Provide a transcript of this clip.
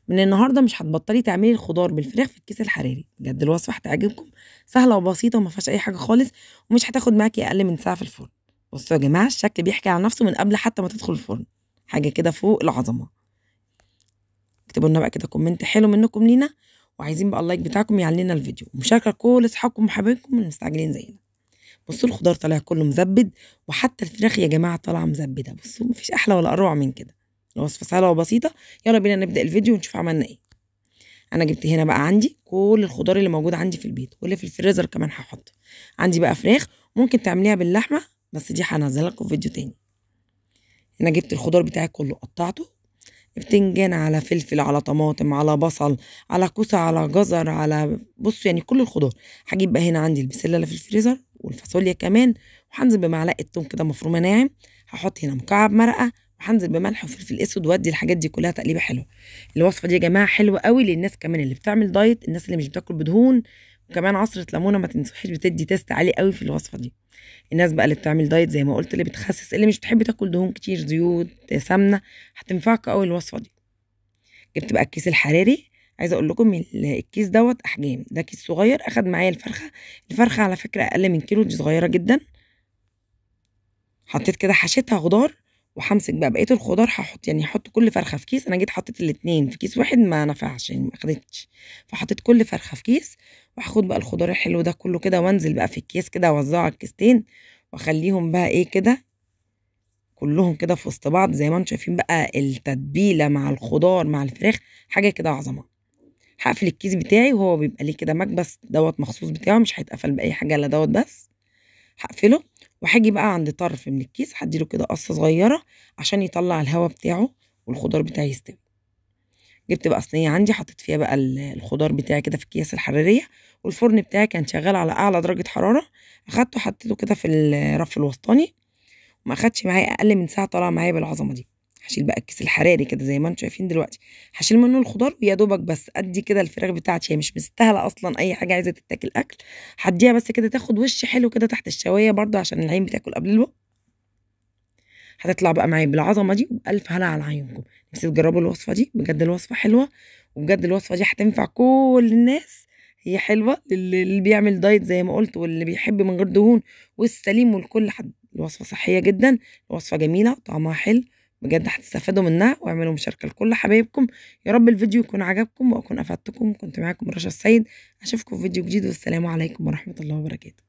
من النهارده مش هتبطلي تعملي الخضار بالفراخ في الكيس الحراري. بجد الوصفه هتعجبكم، سهله وبسيطه وما فيهاش اي حاجه خالص، ومش هتاخد معاكي اقل من ساعه في الفرن. بصوا يا جماعه، الشكل بيحكي عن نفسه من قبل حتى ما تدخل الفرن، حاجه كده فوق العظمه. اكتبوا لنا بقى كده كومنت حلو منكم لينا، وعايزين بقى اللايك بتاعكم يعلي لنا الفيديو، ومشاركه لكل اصحابكم وحبايبكم المستعجلين زينا. بصوا الخضار طالع كله مزبد، وحتى الفراخ يا جماعه طالعه مزبده. بصوا مفيش احلى ولا اروع من كده. الوصفه سهله وبسيطه، يلا بينا نبدا الفيديو ونشوف عملنا ايه. انا جبت هنا بقى عندي كل الخضار اللي موجود عندي في البيت، واللي في الفريزر كمان هحط. عندي بقى فراخ، ممكن تعمليها باللحمه، بس دي هنزلها لكم في فيديو تاني. هنا جبت الخضار بتاعي كله قطعته، بتنجان على فلفل على طماطم على بصل على كوسه على جزر على بصوا يعني كل الخضار. هجيب بقى هنا عندي البسله اللي في الفريزر والفاصوليا كمان، وهنزل بمعلقه توم كده مفرومه ناعم. هحط هنا مكعب مرقه، وهنزل بملح وفلفل اسود، وادي الحاجات دي كلها تقليبه حلوه. الوصفه دي يا جماعه حلوه قوي للناس كمان اللي بتعمل دايت، الناس اللي مش بتاكل بدهون. وكمان عصره ليمونه ما تنسوش بتدي تيست عالي قوي في الوصفه دي. الناس بقى اللي بتعمل دايت زي ما قلت، اللي بتخسس، اللي مش بتحب تاكل دهون كتير، زيوت سمنه، هتنفعك قوي الوصفه دي. جبت بقى الكيس الحراري. عايزه اقول لكم الكيس دوت احجام، ده كيس صغير اخد معايا الفرخه على فكره اقل من كيلو، دي صغيره جدا. حطيت كده حشيتها خضار، وهمسك بقى بقيه الخضار هحط، يعني هحط كل فرخه في كيس. انا جيت حطيت الاتنين في كيس واحد ما نفعش، يعني ما اخدتش، فحطيت كل فرخه في كيس. وهاخد بقى الخضار الحلو ده كله كده، وانزل بقى في الكيس كده، اوزعه على الكيستين، واخليهم بقى ايه كده كلهم كده في وسط بعض. زي ما انتم شايفين بقى التتبيله مع الخضار مع الفراخ، حاجه كده عظمه. هقفل الكيس بتاعي، وهو بيبقى ليه كده مكبس دوت مخصوص بتاعه، مش هيتقفل باي حاجه الا دوت بس. هقفله، وهاجي بقى عند طرف من الكيس هديله كده قصه صغيره عشان يطلع الهواء بتاعه والخضار بتاعي يستوي. جبت بقى صينيه عندي، حطيت فيها بقى الخضار بتاعي كده في الكيس الحراريه، والفرن بتاعي كان شغال على اعلى درجه حراره. اخدته حطيته كده في الرف الوسطاني، وما اخدش معايا اقل من ساعه، طلع معايا بالعظمه دي. هشيل بقى الكيس الحراري كده زي ما انتم شايفين دلوقتي، هشيل منه الخضار، ويا دوبك بس ادي كده الفراخ بتاعتي، هي مش مستاهله اصلا اي حاجه، عايزه تتاكل اكل. هديها بس كده تاخد وش حلو كده تحت الشوايه برضه، عشان العين بتاكل قبل البق. هتطلع بقى معايا بالعظمه دي، والف هلا على عيونكم. نفسي تجربوا الوصفه دي، بجد الوصفه حلوه، وبجد الوصفه دي هتنفع كل الناس. هي حلوه اللي بيعمل دايت زي ما قلت، واللي بيحب من غير دهون، والسليم، ولكل حد. الوصفه صحيه جدا، الوصفه جميله، طعمها حلو، بجد هتستفادوا منها. واعملوا مشاركه لكل حبايبكم. يا رب الفيديو يكون عجبكم واكون افدتكم. كنت معاكم رشا السيد، اشوفكم في فيديو جديد، والسلام عليكم ورحمه الله وبركاته.